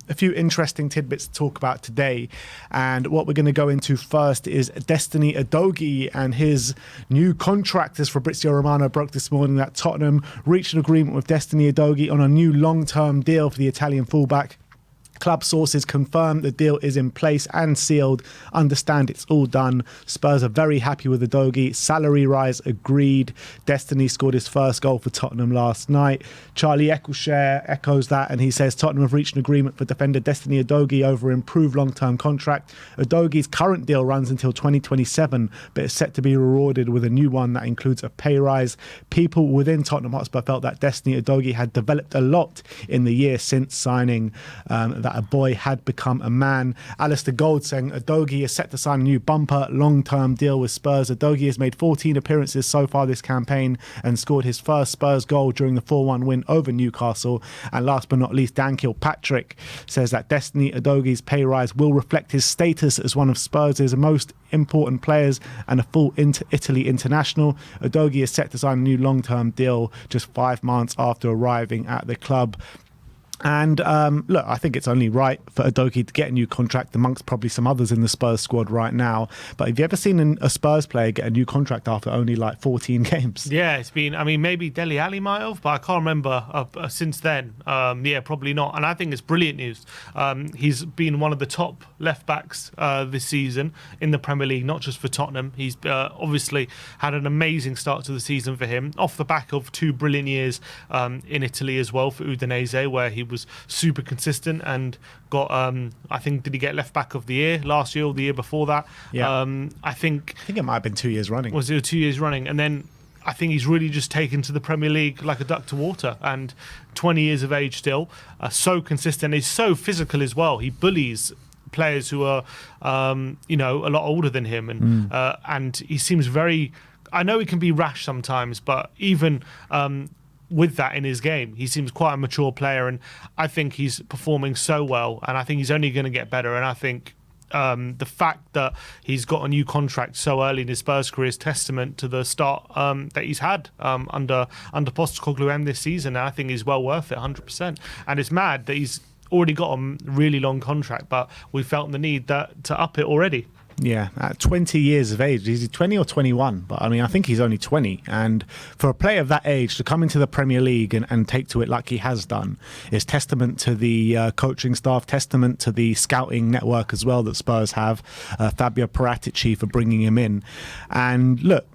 A few interesting tidbits to talk about today, and what we're going to go into first is Destiny Udogie and his new contract. As Fabrizio Romano broke this morning that Tottenham reached an agreement with Destiny Udogie on a new long-term deal for the Italian fullback. Club sources confirm the deal is in place and sealed. Understand it's all done. Spurs are very happy with Udogie. Salary rise agreed. Destiny scored his first goal for Tottenham last night. Charlie Eccleshare echoes that, and he says Tottenham have reached an agreement for defender Destiny Udogie over improved long-term contract. Udogie's current deal runs until 2027, but is set to be rewarded with a new one that includes a pay rise. People within Tottenham Hotspur felt that Destiny Udogie had developed a lot in the year since signing, that a boy had become a man. Alistair Gold saying Udogie is set to sign a new bumper long-term deal with Spurs. Udogie has made 14 appearances so far this campaign and scored his first Spurs goal during the 4-1 win over Newcastle. And last but not least, Dan Kilpatrick says that Destiny Udogie's pay rise will reflect his status as one of Spurs' most important players and a full Italy international. Udogie is set to sign a new long-term deal just 5 months after arriving at the club. And look, I think it's only right for Udogie to get a new contract amongst probably some others in the Spurs squad right now. But have you ever seen a Spurs player get a new contract after only like 14 games? Yeah, it's been, I mean, maybe Dele Alli might have, but I can't remember since then. Yeah, probably not. And I think it's brilliant news. He's been one of the top left backs this season in the Premier League, not just for Tottenham. He's obviously had an amazing start to the season for him, off the back of 2 brilliant years in Italy as well for Udinese, where he was super consistent and got I think, did he get left back of the year last year or the year before that? Yeah. I think it might have been 2 years running. Was it 2 years running? And then I think he's really just taken to the Premier League like a duck to water, and 20 years of age still, so consistent. He's so physical as well. He bullies players who are a lot older than him, and he seems very, I know he can be rash sometimes, but even with that in his game, he seems quite a mature player, and I think he's performing so well, and I think he's only going to get better. And I think the fact that he's got a new contract so early in his Spurs career is testament to the start that he's had under Postecoglou and this season. And I think he's well worth it, 100%. And it's mad that he's already got a really long contract, but we felt the need to up it already. Yeah, at 20 years of age. Is he 20 or 21? But I mean, I think he's only 20. And for a player of that age to come into the Premier League and take to it like he has done is testament to the coaching staff, testament to the scouting network as well that Spurs have. Fabio Paratici for bringing him in. And look,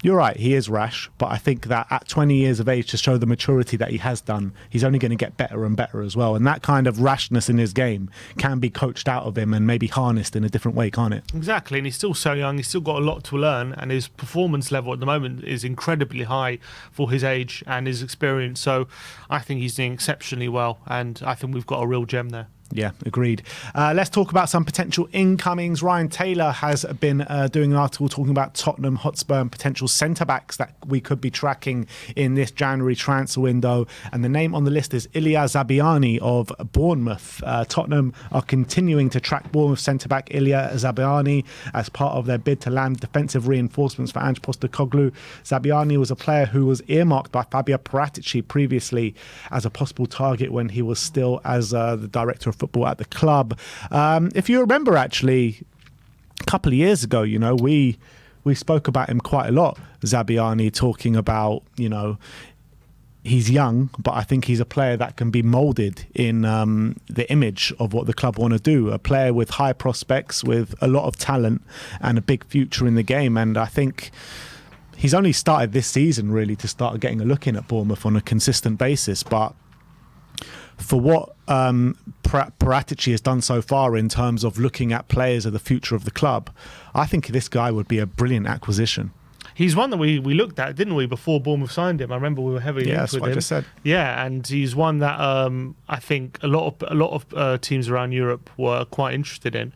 you're right, he is rash, but I think that at 20 years of age, to show the maturity that he has done, he's only going to get better and better as well. And that kind of rashness in his game can be coached out of him and maybe harnessed in a different way, can't it? Exactly, and he's still so young, he's still got a lot to learn, and his performance level at the moment is incredibly high for his age and his experience. So I think he's doing exceptionally well, and I think we've got a real gem there. Yeah, agreed. Let's talk about some potential incomings. Ryan Taylor has been doing an article talking about Tottenham Hotspur and potential centre-backs that we could be tracking in this January transfer window. And the name on the list is Ilya Zabayarni of Bournemouth. Tottenham are continuing to track Bournemouth centre-back Ilya Zabayarni as part of their bid to land defensive reinforcements for Ange Postecoglou. Zabayarni was a player who was earmarked by Fabio Paratici previously as a possible target when he was still as the director of football at the club. If you remember, actually, a couple of years ago, we spoke about him quite a lot. Zabayarni, talking about, he's young, but I think he's a player that can be moulded in the image of what the club want to do. A player with high prospects, with a lot of talent and a big future in the game. And I think he's only started this season really to start getting a look in at Bournemouth on a consistent basis. But for what Paratici has done so far in terms of looking at players of the future of the club, I think this guy would be a brilliant acquisition. He's one that we looked at, didn't we, before Bournemouth signed him? I remember we were heavily into with him. Yeah, that's what I just said. Yeah, and he's one that I think a lot of teams around Europe were quite interested in.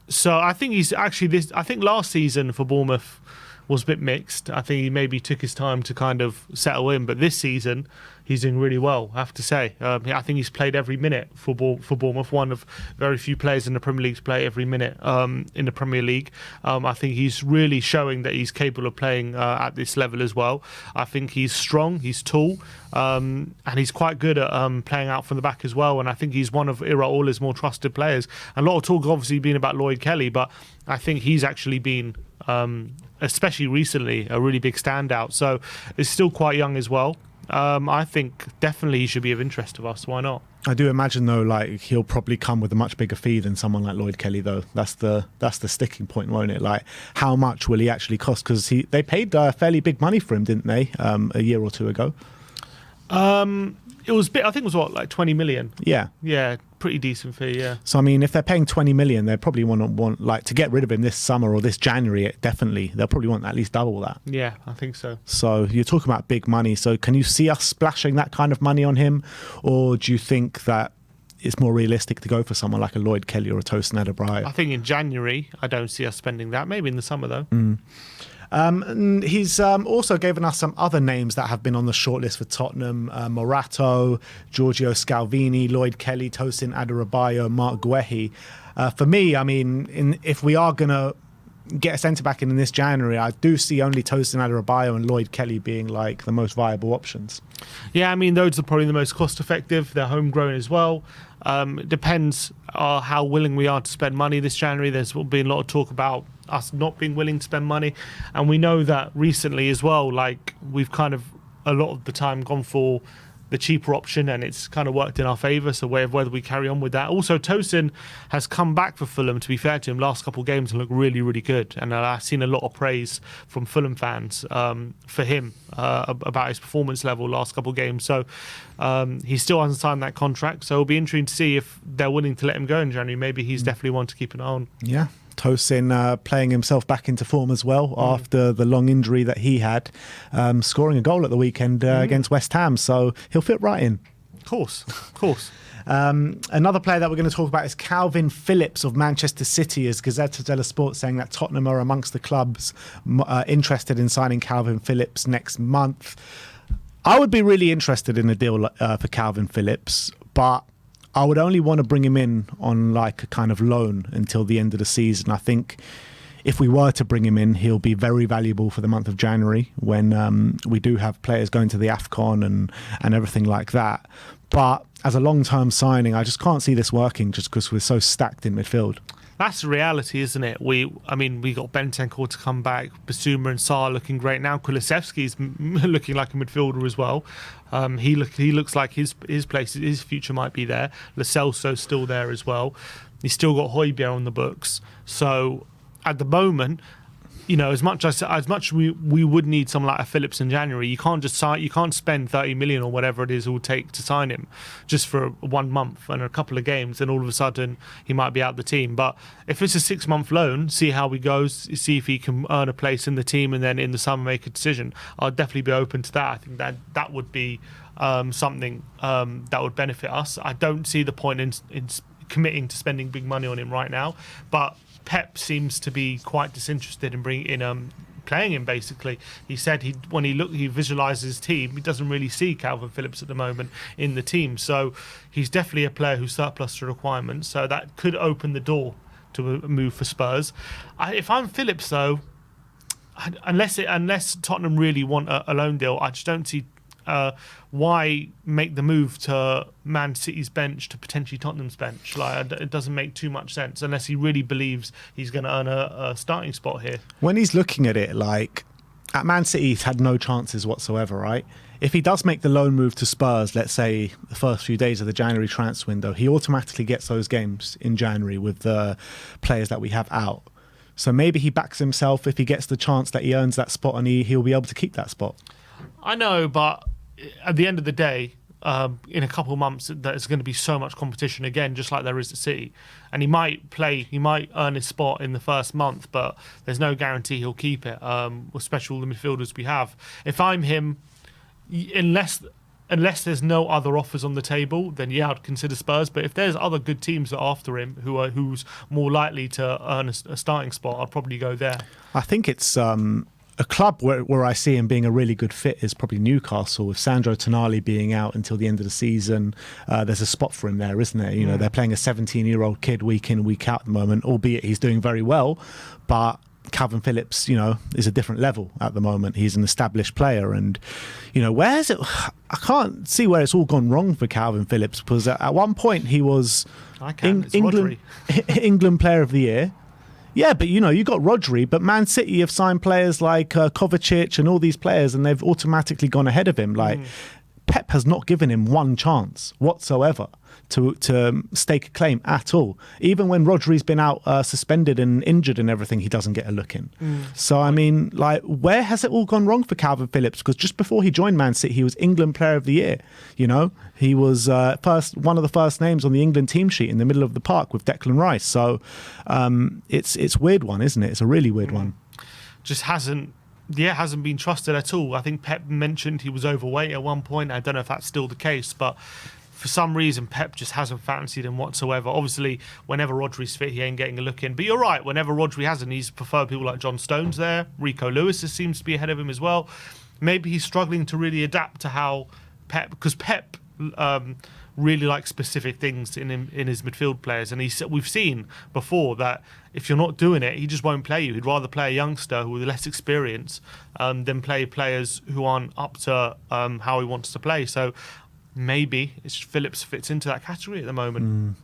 So I think he's actually I think last season for Bournemouth was a bit mixed. I think he maybe took his time to kind of settle in, but this season he's doing really well, I have to say. I think he's played every minute for Bournemouth, one of very few players in the Premier League to play every minute in the Premier League. I think he's really showing that he's capable of playing at this level as well. I think he's strong, he's tall, and he's quite good at playing out from the back as well. And I think he's one of Iraola's more trusted players. And a lot of talk obviously been about Lloyd Kelly, but I think he's actually been, especially recently, a really big standout. So he's still quite young as well. I think definitely he should be of interest to us. Why not? I do imagine though, like he'll probably come with a much bigger fee than someone like Lloyd Kelly. Though that's the sticking point, won't it? Like, how much will he actually cost? Because they paid fairly big money for him, didn't they? A year or two ago. It was I think it was what, like 20 million. Yeah, pretty decent fee. Yeah. So I mean, if they're paying 20 million, they probably want like to get rid of him this summer or this January. Definitely, they'll probably want at least double that. Yeah, I think so. So you're talking about big money. So can you see us splashing that kind of money on him, or do you think that it's more realistic to go for someone like a Lloyd Kelly or a Tosin Adebayo? I think in January, I don't see us spending that. Maybe in the summer though. And he's also given us some other names that have been on the shortlist for Tottenham: Morato, Giorgio Scalvini, Lloyd Kelly, Tosin Adebayo, Mark Guehi. For me, I mean, if we are going to get a centre-back in this January, I do see only Tosin Adebayo and Lloyd Kelly being like the most viable options. Yeah, I mean, those are probably the most cost-effective. They're homegrown as well. It depends how willing we are to spend money this January. There's been a lot of talk about us not being willing to spend money, and we know that recently as well, like we've kind of a lot of the time gone for the cheaper option, and it's kind of worked in our favour. So whether we carry on with that. Also, Tosin has come back for Fulham, to be fair to him, last couple of games and looked really, really good, and I've seen a lot of praise from Fulham fans for him about his performance level last couple of games. So he still hasn't signed that contract, so it'll be interesting to see if they're willing to let him go in January. Maybe he's definitely one to keep an eye on. Yeah. Tosin playing himself back into form as well after the long injury that he had, scoring a goal at the weekend against West Ham, so he'll fit right in. Of course. Another player that we're going to talk about is Calvin Phillips of Manchester City, as Gazzetta dello Sport saying that Tottenham are amongst the clubs interested in signing Calvin Phillips next month. I would be really interested in a deal for Calvin Phillips, but I would only want to bring him in on like a kind of loan until the end of the season. I think if we were to bring him in, he'll be very valuable for the month of January when we do have players going to the AFCON and everything like that. But as a long-term signing, I just can't see this working just because we're so stacked in midfield. That's the reality, isn't it? We got Bentancur to come back, Basuma and Sarr looking great now. Kulusevski's looking like a midfielder as well. He looks like his place, his future might be there. Lo Celso's still there as well. He's still got Højbjerg on the books. So at the moment, you know, as much we would need someone like a Phillips in January, you can't spend 30 million or whatever it is it will take to sign him just for 1 month and a couple of games, and all of a sudden he might be out the team. But if it's a 6-month loan, see how he goes, see if he can earn a place in the team, and then in the summer make a decision. I'd definitely be open to that. I think that would be something that would benefit us. I don't see the point in committing to spending big money on him right now, but Pep seems to be quite disinterested in playing him. Basically, he said when he visualises his team, he doesn't really see Calvin Phillips at the moment in the team. So he's definitely a player who's surplus to requirements. So that could open the door to a move for Spurs. If I'm Phillips, though, unless Tottenham really want a loan deal, I just don't see why make the move to Man City's bench to potentially Tottenham's bench. Like, it doesn't make too much sense unless he really believes he's going to earn a starting spot here. When he's looking at it, like at Man City, he's had no chances whatsoever, right? If he does make the loan move to Spurs, let's say the first few days of the January transfer window, he automatically gets those games in January with the players that we have out. So maybe he backs himself if he gets the chance that he earns that spot, and he'll be able to keep that spot. I know, but at the end of the day, in a couple of months, there's going to be so much competition again, just like there is at City. And he might earn his spot in the first month, but there's no guarantee he'll keep it, especially all the midfielders we have. If I'm him, unless there's no other offers on the table, then yeah, I'd consider Spurs. But if there's other good teams that are after him who's more likely to earn a starting spot, I'd probably go there. I think it's a club where I see him being a really good fit is probably Newcastle. With Sandro Tonali being out until the end of the season, there's a spot for him there, isn't there? You know, they're playing a 17-year-old kid week in, week out at the moment, albeit he's doing very well. But Calvin Phillips, you know, is a different level at the moment. He's an established player. And, you know, where is it? I can't see where it's all gone wrong for Calvin Phillips, because at one point he was England Player of the Year. Yeah, but you know, you got Rodri, but Man City have signed players like Kovacic and all these players, and they've automatically gone ahead of him. Like Pep has not given him one chance whatsoever to stake a claim at all. Even when Rodri's been out suspended and injured and everything, he doesn't get a look in. So, I mean, like, where has it all gone wrong for Calvin Phillips? Because just before he joined Man City, he was England Player of the Year. You know, he was one of the first names on the England team sheet in the middle of the park with Declan Rice. So it's a weird one, isn't it? It's a really weird one. Just hasn't been trusted at all. I think Pep mentioned he was overweight at one point. I don't know if that's still the case, but for some reason, Pep just hasn't fancied him whatsoever. Obviously, whenever Rodri's fit, he ain't getting a look in. But you're right, whenever Rodri hasn't, he's preferred people like John Stones there. Rico Lewis seems to be ahead of him as well. Maybe he's struggling to really adapt to how because Pep really likes specific things in his midfield players. And we've seen before that if you're not doing it, he just won't play you. He'd rather play a youngster who with less experience than play players who aren't up to how he wants to play. So maybe Phillips fits into that category at the moment.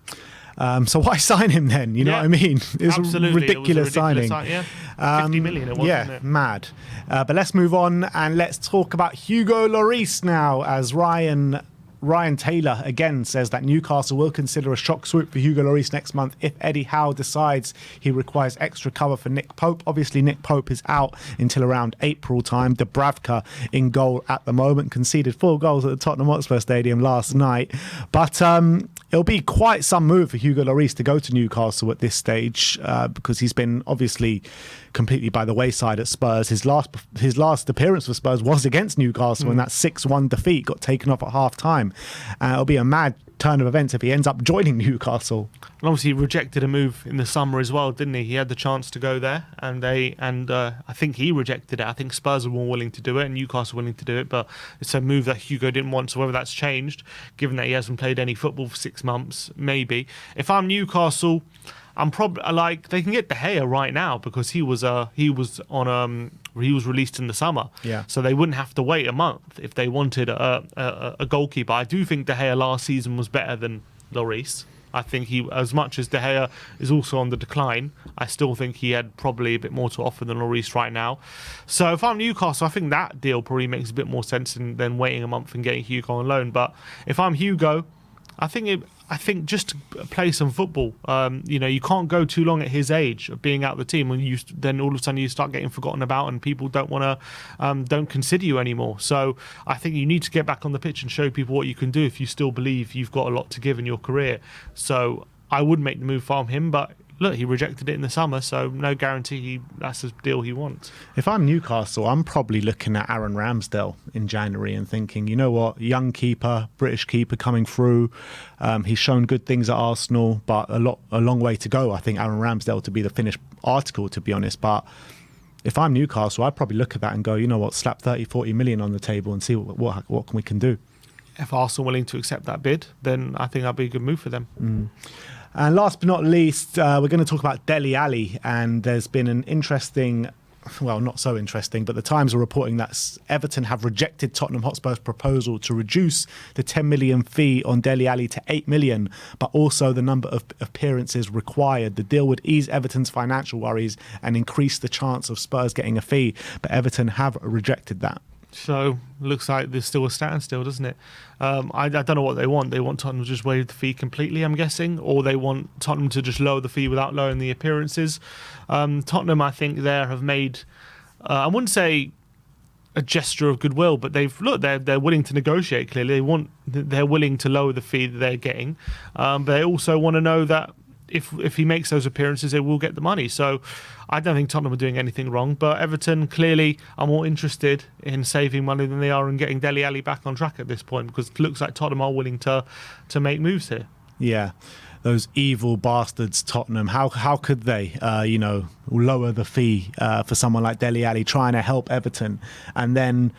So why sign him then? You know what I mean? It was a ridiculous signing. 50 million it was, wasn't it? Mad. But let's move on and let's talk about Hugo Lloris now, as Ryan Taylor again says that Newcastle will consider a shock swoop for Hugo Lloris next month if Eddie Howe decides he requires extra cover for Nick Pope. Obviously, Nick Pope is out until around April time. Dubravka in goal at the moment, conceded 4 goals at the Tottenham Hotspur Stadium last night. But it'll be quite some move for Hugo Lloris to go to Newcastle at this stage because he's been obviously completely by the wayside at Spurs. His last appearance for Spurs was against Newcastle, and that 6-1 defeat got taken off at half time. It'll be a mad turn of events if he ends up joining Newcastle. And obviously he rejected a move in the summer as well, didn't he? He had the chance to go there, and I think he rejected it. I think Spurs were more willing to do it, and Newcastle willing to do it, but it's a move that Hugo didn't want. So whether that's changed, given that he hasn't played any football for 6 months, maybe. If I'm Newcastle, I'm probably like they can get De Gea right now because he was released in the summer. Yeah. So they wouldn't have to wait a month if they wanted a goalkeeper. I do think De Gea last season was better than Lloris. I think he, as much as De Gea is also on the decline, I still think he had probably a bit more to offer than Lloris right now. So if I'm Newcastle, I think that deal probably makes a bit more sense than waiting a month and getting Hugo on loan. But if I'm Hugo, I think just to play some football. You can't go too long at his age of being out of the team when then all of a sudden you start getting forgotten about and people don't consider you anymore. So I think you need to get back on the pitch and show people what you can do if you still believe you've got a lot to give in your career. So I would make the move from him, but look, he rejected it in the summer, so no guarantee that's the deal he wants. If I'm Newcastle, I'm probably looking at Aaron Ramsdale in January and thinking, you know what, young keeper, British keeper coming through. He's shown good things at Arsenal, but a long way to go. I think Aaron Ramsdale to be the finished article, to be honest. But if I'm Newcastle, I'd probably look at that and go, you know what, slap 30, 40 million on the table and see what we can do. If Arsenal are willing to accept that bid, then I think that'd be a good move for them. And last but not least, we're going to talk about Dele Alli. And there's been an interesting, well, not so interesting, but the Times are reporting that Everton have rejected Tottenham Hotspur's proposal to reduce the 10 million fee on Dele Alli to 8 million, but also the number of appearances required. The deal would ease Everton's financial worries and increase the chance of Spurs getting a fee, but Everton have rejected that. So looks like there's still a standstill, doesn't it? I don't know what they want. They want Tottenham to just waive the fee completely, I'm guessing, or they want Tottenham to just lower the fee without lowering the appearances. Tottenham, I think, have made, I wouldn't say a gesture of goodwill, but they're willing to negotiate. Clearly, they're willing to lower the fee that they're getting, but they also want to know that if he makes those appearances, they will get the money. So I don't think Tottenham are doing anything wrong, but Everton clearly are more interested in saving money than they are in getting Dele Alli back on track at this point, because it looks like Tottenham are willing to make moves here. Yeah. those evil bastards, Tottenham. How could they, lower the fee for someone like Dele Alli trying to help Everton, and then,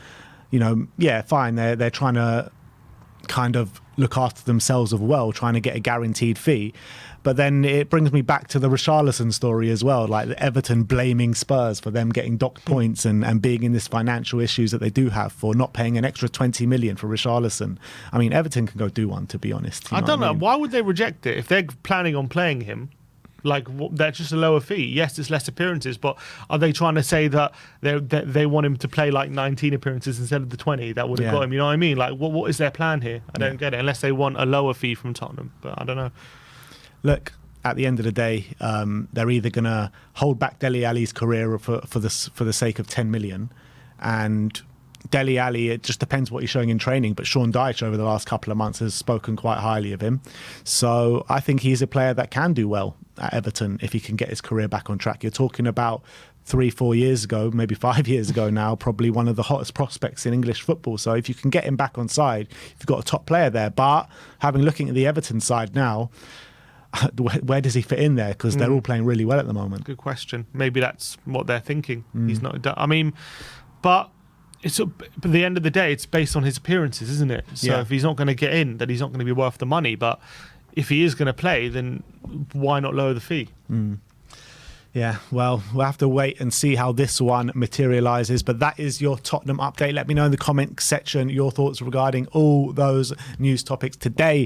fine, they're trying to kind of look after themselves as well, trying to get a guaranteed fee. But then it brings me back to the Richarlison story as well, like Everton blaming Spurs for them getting docked points and being in this financial issues that they do have for not paying an extra 20 million for Richarlison. I mean, Everton can go do one, to be honest. I don't know. Why would they reject it if they're planning on playing him? Like, that's just a lower fee. Yes, it's less appearances, but are they trying to say that they want him to play like 19 appearances instead of the 20 that would have got him? You know what I mean? Like, what is their plan here? I don't get it, unless they want a lower fee from Tottenham. But I don't know. Look, at the end of the day, they're either going to hold back Dele Alli's career for the sake of 10 million, and Dele Alli, it just depends what he's showing in training, but Sean Dyche over the last couple of months has spoken quite highly of him. So I think he's a player that can do well at Everton if he can get his career back on track. You're talking about 3-4 years ago, maybe 5 years ago now, probably one of the hottest prospects in English football. So if you can get him back on side, you've got a top player there. But looking at the Everton side now, where does he fit in there? Because they're all playing really well at the moment. Good question. Maybe that's what they're thinking. He's not. I mean, but at the end of the day, it's based on his appearances, isn't it? So if he's not going to get in, then he's not going to be worth the money. But if he is going to play, then why not lower the fee? Yeah, well, we'll have to wait and see how this one materialises. But that is your Tottenham update. Let me know in the comment section your thoughts regarding all those news topics today.